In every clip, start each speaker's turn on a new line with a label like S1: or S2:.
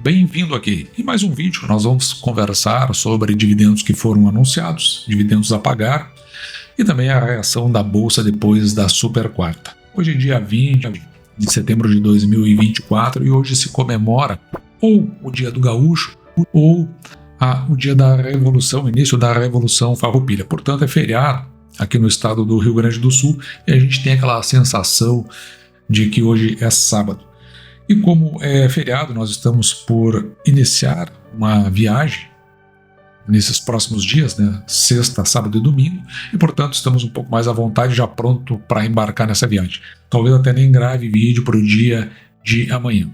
S1: bem-vindo aqui. Em mais um vídeo nós vamos conversar sobre dividendos que foram anunciados, dividendos a pagar e também a reação da Bolsa depois da super quarta. Hoje é dia 20 de setembro de 2024 e hoje se comemora ou o Dia do Gaúcho ou o dia da Revolução, início da Revolução Farroupilha. Portanto, é feriado aqui no estado do Rio Grande do Sul e a gente tem aquela sensação de que hoje é sábado. E como é feriado, nós estamos por iniciar uma viagem nesses próximos dias, né? Sexta, sábado e domingo, e portanto estamos um pouco mais à vontade, já pronto para embarcar nessa viagem. Talvez até nem grave vídeo para o dia de amanhã.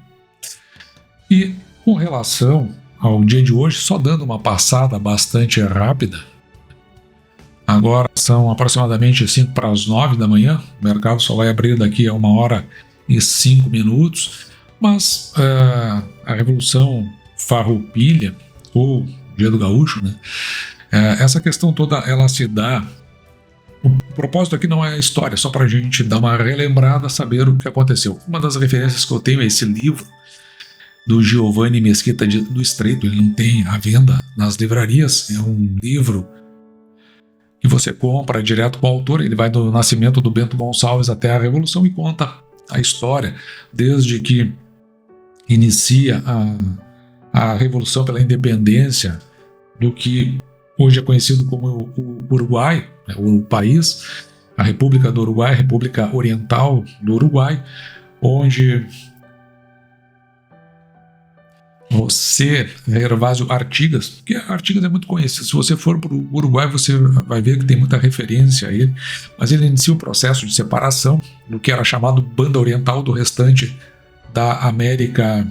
S1: E com relação ao dia de hoje, só dando uma passada bastante rápida, agora são aproximadamente 5 para as 9 da manhã, o mercado só vai abrir daqui a 1h05, mas a Revolução Farroupilha, ou Dia do Gaúcho, né? Essa questão toda ela se dá. O propósito aqui não é a história, só para a gente dar uma relembrada, saber o que aconteceu. Uma das referências que eu tenho é esse livro do Giovanni Mesquita do Estreito. Ele não tem à venda nas livrarias, é um livro que você compra direto com o autor. Ele vai do nascimento do Bento Gonçalves até a Revolução e conta a história desde que inicia a Revolução pela Independência do que hoje é conhecido como o Uruguai, né, o país, a República do Uruguai, a República Oriental do Uruguai, onde você, Gervásio Artigas, porque Artigas é muito conhecido, se você for para o Uruguai você vai ver que tem muita referência a ele, mas ele inicia o processo de separação do que era chamado Banda Oriental do restante da América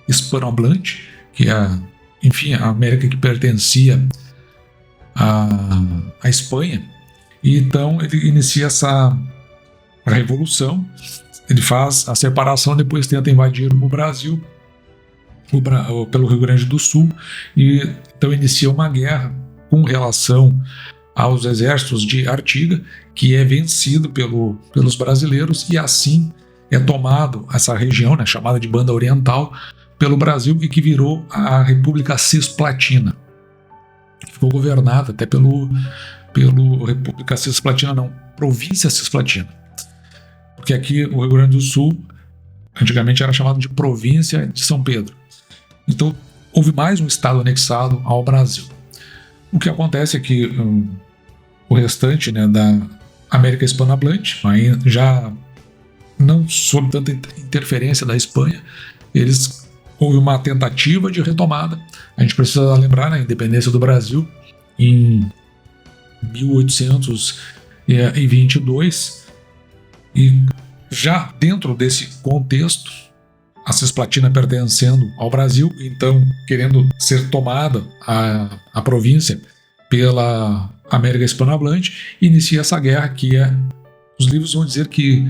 S1: Hispanohablante, que é, enfim, a América que pertencia à Espanha. E então ele inicia essa revolução, ele faz a separação, depois tenta invadir o Brasil pelo Rio Grande do Sul, e então inicia uma guerra com relação aos exércitos de Artigas, que é vencido pelos brasileiros, e assim é tomado essa região, né, chamada de Banda Oriental, pelo Brasil, e que virou a República Cisplatina. Ficou governada até pelo República Cisplatina, não, Província Cisplatina. Porque aqui o Rio Grande do Sul, antigamente era chamado de Província de São Pedro. Então, houve mais um estado anexado ao Brasil. O que acontece é que o restante, né, da América Hispanohablante, aí já não sob tanta interferência da Espanha, houve uma tentativa de retomada. A gente precisa lembrar, né, a independência do Brasil em 1822, e já dentro desse contexto, a Cisplatina pertencendo ao Brasil, então querendo ser tomada a província pela América Hispanohablante, inicia essa guerra que os livros vão dizer que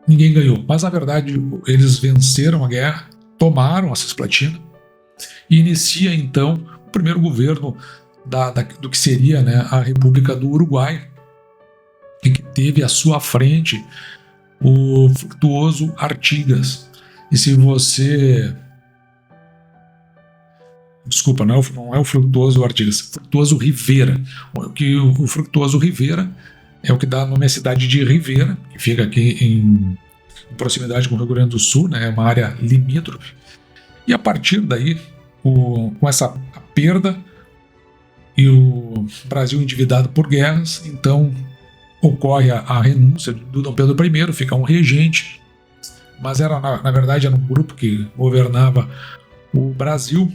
S1: ninguém ganhou, mas na verdade eles venceram a guerra, tomaram a Cisplatina e inicia então o primeiro governo do que seria, né, a República do Uruguai, e que teve à sua frente o Fructuoso Artigas. E se você... Desculpa, não é o Fructuoso Artigas, Fructuoso Rivera. O Fructuoso Rivera é o que dá nome à cidade de Rivera, que fica aqui em proximidade com o Rio Grande do Sul, né, é uma área limítrofe. E a partir daí, com essa perda e o Brasil endividado por guerras, então ocorre a renúncia do Dom Pedro I, fica um regente, mas na verdade era um grupo que governava o Brasil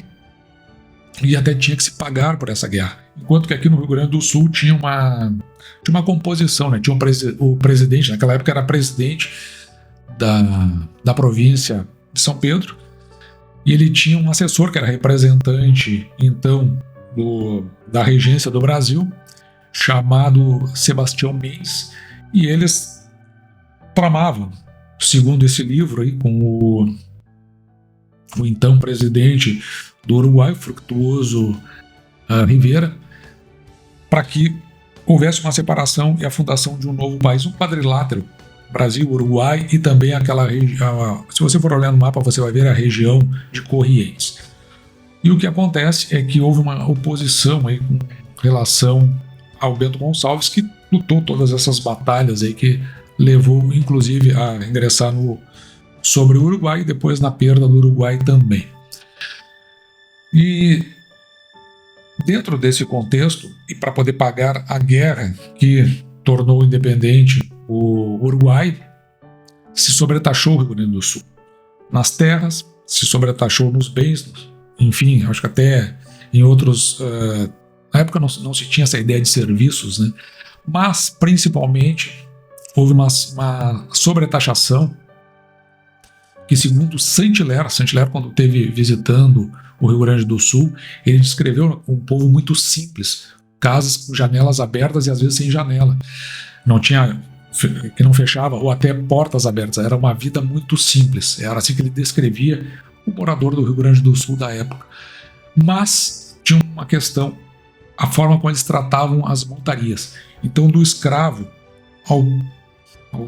S1: e até tinha que se pagar por essa guerra. Enquanto que aqui no Rio Grande do Sul tinha uma composição, né? Tinha o presidente, naquela época era presidente da província de São Pedro, e ele tinha um assessor que era representante então da regência do Brasil, chamado Sebastião Mendes, e eles tramavam, segundo esse livro aí, com o então presidente do Uruguai, Fructuoso Rivera, para que houvesse uma separação e a fundação de um novo país, um quadrilátero, Brasil, Uruguai e também aquela região. Se você for olhar no mapa, você vai ver a região de Corrientes. E o que acontece é que houve uma oposição aí com relação ao Bento Gonçalves, que lutou todas essas batalhas aí, que levou inclusive a ingressar sobre o Uruguai e depois na perda do Uruguai também. E dentro desse contexto, e para poder pagar a guerra que tornou independente o Uruguai, se sobretaxou o Rio Grande do Sul. Nas terras, se sobretaxou nos bens, enfim, acho que até em outros... na época não se tinha essa ideia de serviços, né? Mas principalmente houve uma sobretaxação que, segundo Saint-Hilaire, quando esteve visitando o Rio Grande do Sul, ele descreveu um povo muito simples, casas com janelas abertas e às vezes sem janela, que não fechava, ou até portas abertas. Era uma vida muito simples, era assim que ele descrevia o morador do Rio Grande do Sul da época. Mas tinha uma questão, a forma como eles tratavam as montarias. Então, do escravo ao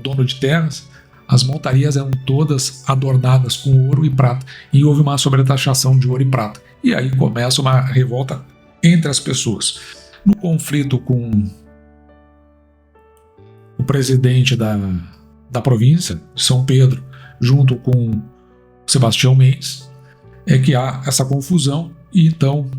S1: dono de terras, as montarias eram todas adornadas com ouro e prata, e houve uma sobretaxação de ouro e prata. E aí começa uma revolta entre as pessoas. No conflito com o presidente da província de São Pedro, junto com Sebastião Mendes, é que há essa confusão, e então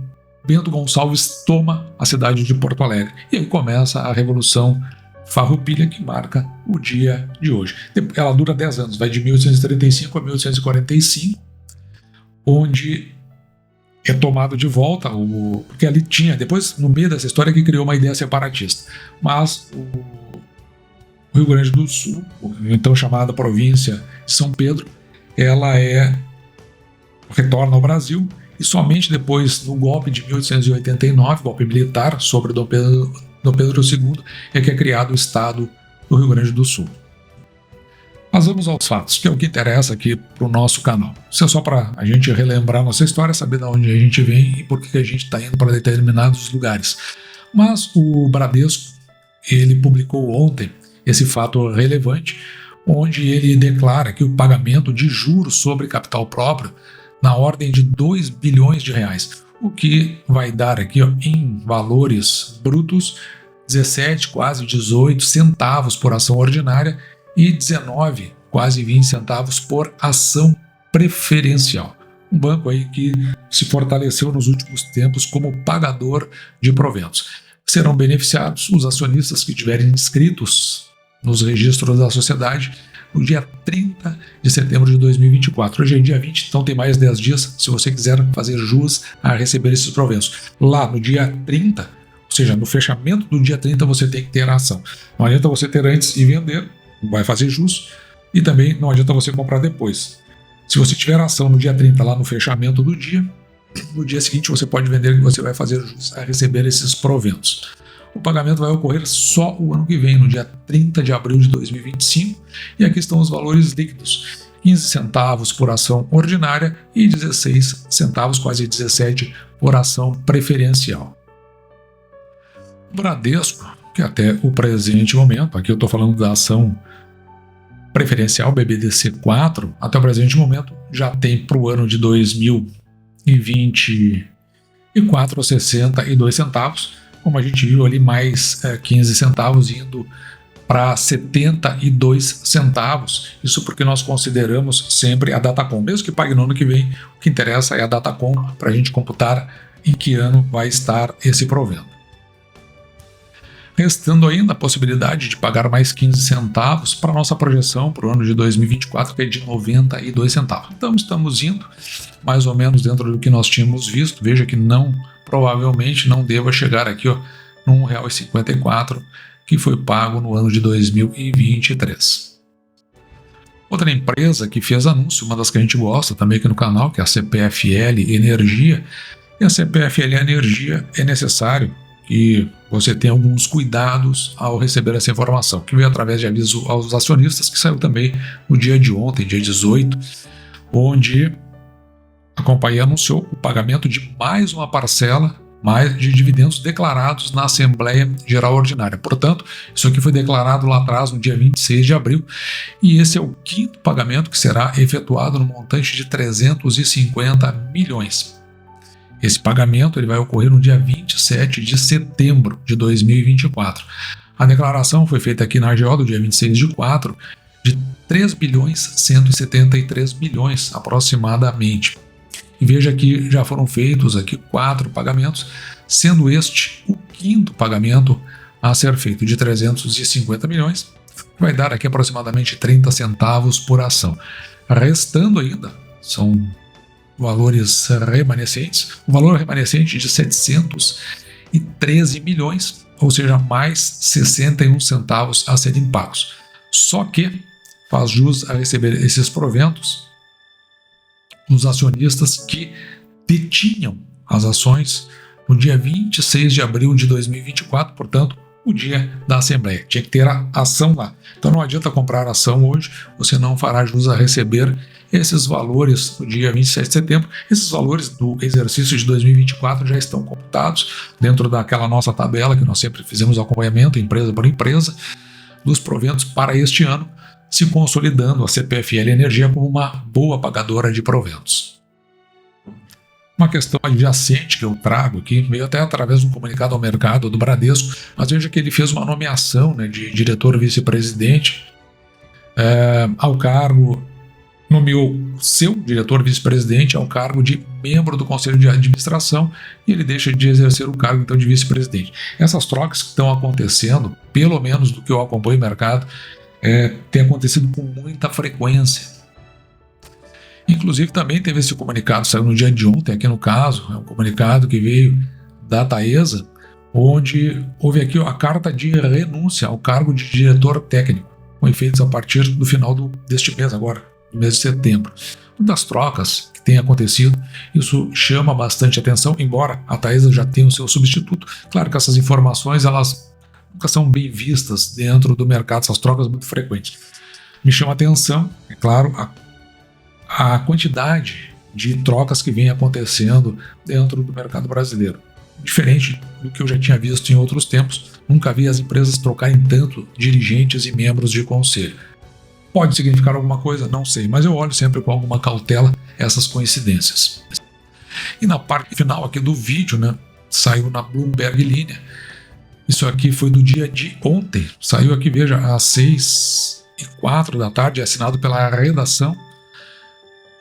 S1: Bento Gonçalves toma a cidade de Porto Alegre. E aí começa a Revolução Farroupilha, que marca o dia de hoje. Ela dura 10 anos, vai de 1835 a 1845, onde é tomado de volta, porque ali tinha, depois no meio dessa história, que criou uma ideia separatista, mas o Rio Grande do Sul, então chamada província de São Pedro, ela retorna ao Brasil, e somente depois, no golpe de 1889, golpe militar sobre Dom Pedro II, é que é criado o estado do Rio Grande do Sul. Mas vamos aos fatos, que é o que interessa aqui para o nosso canal. Isso é só para a gente relembrar nossa história, saber de onde a gente vem e por que a gente está indo para determinados lugares. Mas o Bradesco, ele publicou ontem esse fato relevante, onde ele declara que o pagamento de juros sobre capital próprio na ordem de 2 bilhões de reais, o que vai dar aqui, em valores brutos, 17, quase 18 centavos por ação ordinária e 19, quase 20 centavos por ação preferencial. Um banco aí que se fortaleceu nos últimos tempos como pagador de proventos. Serão beneficiados os acionistas que tiverem inscritos nos registros da sociedade no dia 30 de setembro de 2024. Hoje é dia 20, então tem mais 10 dias se você quiser fazer jus a receber esses proventos. Lá no dia 30, ou seja, no fechamento do dia 30, você tem que ter a ação. Não adianta você ter antes e vender, vai fazer jus, e também não adianta você comprar depois. Se você tiver a ação no dia 30, lá no fechamento do dia, no dia seguinte você pode vender, e você vai fazer jus a receber esses proventos. O pagamento vai ocorrer só o ano que vem, no dia 30 de abril de 2025, e aqui estão os valores líquidos: 15 centavos por ação ordinária e 16 centavos, quase 17, por ação preferencial. O Bradesco, que até o presente momento, aqui eu estou falando da ação preferencial BBDC4, até o presente momento já tem para o ano de 2024 62 centavos, como a gente viu ali, mais 15 centavos indo para 72 centavos. Isso porque nós consideramos sempre a Datacom. Mesmo que pague no ano que vem, o que interessa é a Datacom, para a gente computar em que ano vai estar esse provento. Restando ainda a possibilidade de pagar mais 15 centavos para a nossa projeção para o ano de 2024, que é de 92 centavos. Então estamos indo mais ou menos dentro do que nós tínhamos visto. Veja que provavelmente não deva chegar aqui no R$ 1,54, que foi pago no ano de 2023. Outra empresa que fez anúncio, uma das que a gente gosta também aqui no canal, que é a CPFL Energia. E a CPFL Energia é necessário que você tenha alguns cuidados ao receber essa informação, que veio através de aviso aos acionistas, que saiu também no dia de ontem, dia 18, onde a companhia anunciou o pagamento de mais uma parcela de dividendos declarados na Assembleia Geral Ordinária. Portanto, isso aqui foi declarado lá atrás, no dia 26 de abril, e esse é o quinto pagamento que será efetuado no montante de 350 milhões. Esse pagamento ele vai ocorrer no dia 27 de setembro de 2024. A declaração foi feita aqui na AGO do dia 26 de 4 de 3 bilhões 173 bilhões aproximadamente. E veja que já foram feitos aqui 4 pagamentos, sendo este o 5º pagamento a ser feito de 350 milhões, que vai dar aqui aproximadamente 30 centavos por ação. Restando ainda, são valores remanescentes, o valor remanescente de 713 milhões, ou seja, mais 61 centavos a serem pagos. Só que faz jus a receber esses proventos os acionistas que detinham as ações no dia 26 de abril de 2024, portanto, o dia da Assembleia. Tinha que ter a ação lá. Então não adianta comprar ação hoje, você não fará jus a receber esses valores no dia 27 de setembro. Esses valores do exercício de 2024 já estão computados dentro daquela nossa tabela que nós sempre fizemos acompanhamento, empresa por empresa, dos proventos para este ano, se consolidando a CPFL Energia como uma boa pagadora de proventos. Uma questão adjacente que eu trago aqui, veio até através de um comunicado ao mercado do Bradesco, mas veja que ele fez uma nomeação, né, de diretor vice-presidente ao cargo, nomeou seu diretor vice-presidente ao cargo de membro do Conselho de Administração e ele deixa de exercer o cargo então de vice-presidente. Essas trocas que estão acontecendo, pelo menos do que eu acompanho no mercado, tem acontecido com muita frequência. Inclusive também teve esse comunicado, saiu no dia de ontem aqui no caso, é um comunicado que veio da Taesa, onde houve aqui a carta de renúncia ao cargo de diretor técnico, com efeitos a partir do final deste mês agora, no mês de setembro. Muitas trocas que têm acontecido, isso chama bastante atenção, embora a Taesa já tenha o seu substituto. Claro que essas informações, elas nunca são bem vistas dentro do mercado, essas trocas muito frequentes. Me chama a atenção, é claro, a quantidade de trocas que vem acontecendo dentro do mercado brasileiro. Diferente do que eu já tinha visto em outros tempos, nunca vi as empresas trocarem tanto dirigentes e membros de conselho. Pode significar alguma coisa? Não sei, mas eu olho sempre com alguma cautela essas coincidências. E na parte final aqui do vídeo, né, saiu na Bloomberg Linha. Isso aqui foi do dia de ontem, saiu aqui, veja, às 6h04 da tarde, assinado pela redação.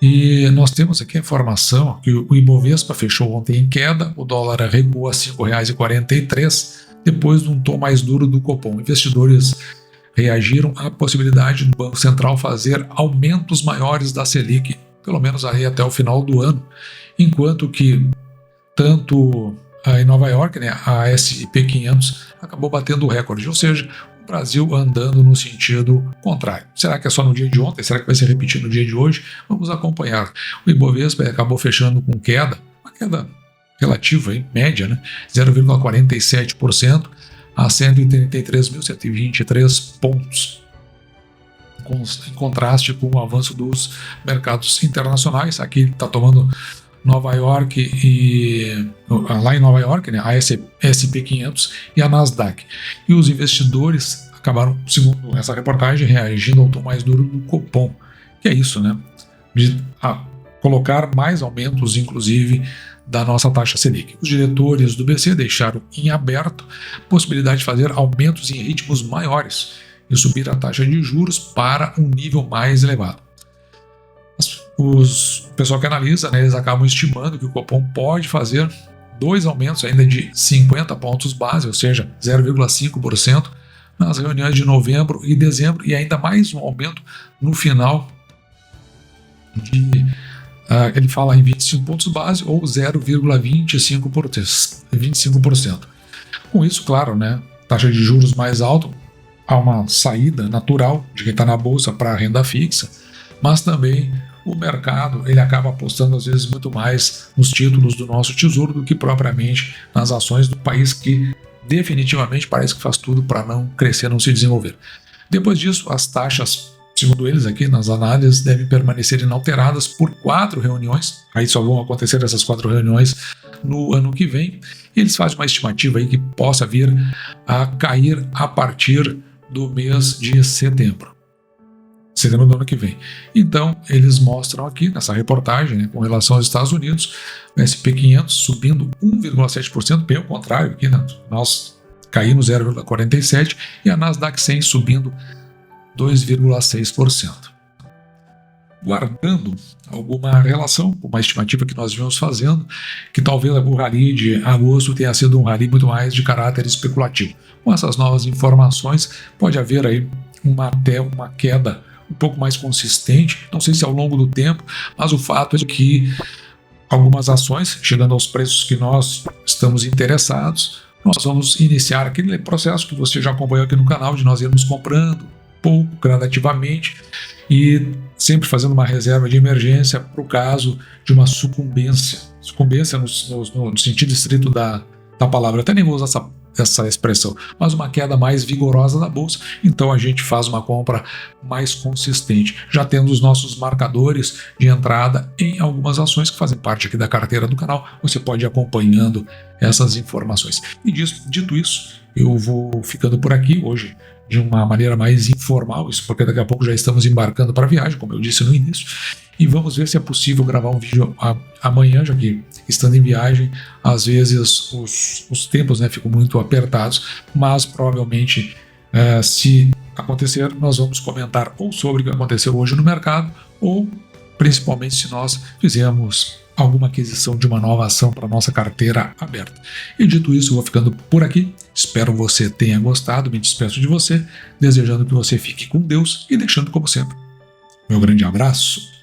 S1: E nós temos aqui a informação que o Ibovespa fechou ontem em queda, o dólar recuou a R$ 5,43, depois de um tom mais duro do Copom. Investidores reagiram à possibilidade do Banco Central fazer aumentos maiores da Selic, pelo menos aí até o final do ano, enquanto que tanto em Nova York, né, a S&P 500 acabou batendo o recorde, ou seja, o Brasil andando no sentido contrário. Será que é só no dia de ontem? Será que vai se repetir no dia de hoje? Vamos acompanhar. O Ibovespa acabou fechando com queda, uma queda relativa, média, né, 0,47% a 133.123 pontos, em contraste com o avanço dos mercados internacionais. Aqui está tomando Nova York e lá em Nova York, né, a S&P 500 e a Nasdaq. E os investidores acabaram, segundo essa reportagem, reagindo ao tom mais duro do Copom, que é isso, né, de colocar mais aumentos, inclusive, da nossa taxa Selic. Os diretores do BC deixaram em aberto a possibilidade de fazer aumentos em ritmos maiores e subir a taxa de juros para um nível mais elevado. O pessoal que analisa, né, eles acabam estimando que o Copom pode fazer 2 aumentos ainda de 50 pontos base, ou seja, 0,5% nas reuniões de novembro e dezembro, e ainda mais um aumento no final ele fala em 25 pontos base ou 0,25%. Com isso, claro, né, taxa de juros mais alta, há uma saída natural de quem está na bolsa para a renda fixa, mas também o mercado ele acaba apostando às vezes muito mais nos títulos do nosso tesouro do que propriamente nas ações do país, que definitivamente parece que faz tudo para não crescer, não se desenvolver. Depois disso, as taxas, segundo eles aqui nas análises, devem permanecer inalteradas por 4 reuniões, aí só vão acontecer essas 4 reuniões no ano que vem, e eles fazem uma estimativa aí que possa vir a cair a partir do mês de setembro. setembro do ano que vem. Então, eles mostram aqui, nessa reportagem, né, com relação aos Estados Unidos, o SP 500 subindo 1,7%, bem ao contrário, aqui, né, nós caímos 0,47%, e a Nasdaq 100 subindo 2,6%. Guardando alguma relação com uma estimativa que nós vimos fazendo, que talvez o rally de agosto tenha sido um rally muito mais de caráter especulativo. Com essas novas informações, pode haver aí até uma queda um pouco mais consistente, não sei se ao longo do tempo, mas o fato é que algumas ações, chegando aos preços que nós estamos interessados, nós vamos iniciar aquele processo que você já acompanhou aqui no canal, de nós irmos comprando pouco, gradativamente, e sempre fazendo uma reserva de emergência para o caso de uma sucumbência. Sucumbência no sentido estrito da palavra. Eu até nem vou usar essa expressão, mas uma queda mais vigorosa da bolsa, então a gente faz uma compra mais consistente, já tendo os nossos marcadores de entrada em algumas ações que fazem parte aqui da carteira do canal. Você pode ir acompanhando essas informações. E dito isso, eu vou ficando por aqui hoje de uma maneira mais informal, isso porque daqui a pouco já estamos embarcando para a viagem, como eu disse no início, e vamos ver se é possível gravar um vídeo amanhã, já que estando em viagem, às vezes os tempos, né, ficam muito apertados, mas provavelmente se acontecer, nós vamos comentar ou sobre o que aconteceu hoje no mercado, ou principalmente se nós fizermos alguma aquisição de uma nova ação para nossa carteira aberta. E dito isso, eu vou ficando por aqui. Espero você tenha gostado. Me despeço de você, desejando que você fique com Deus e deixando, como sempre, meu grande abraço.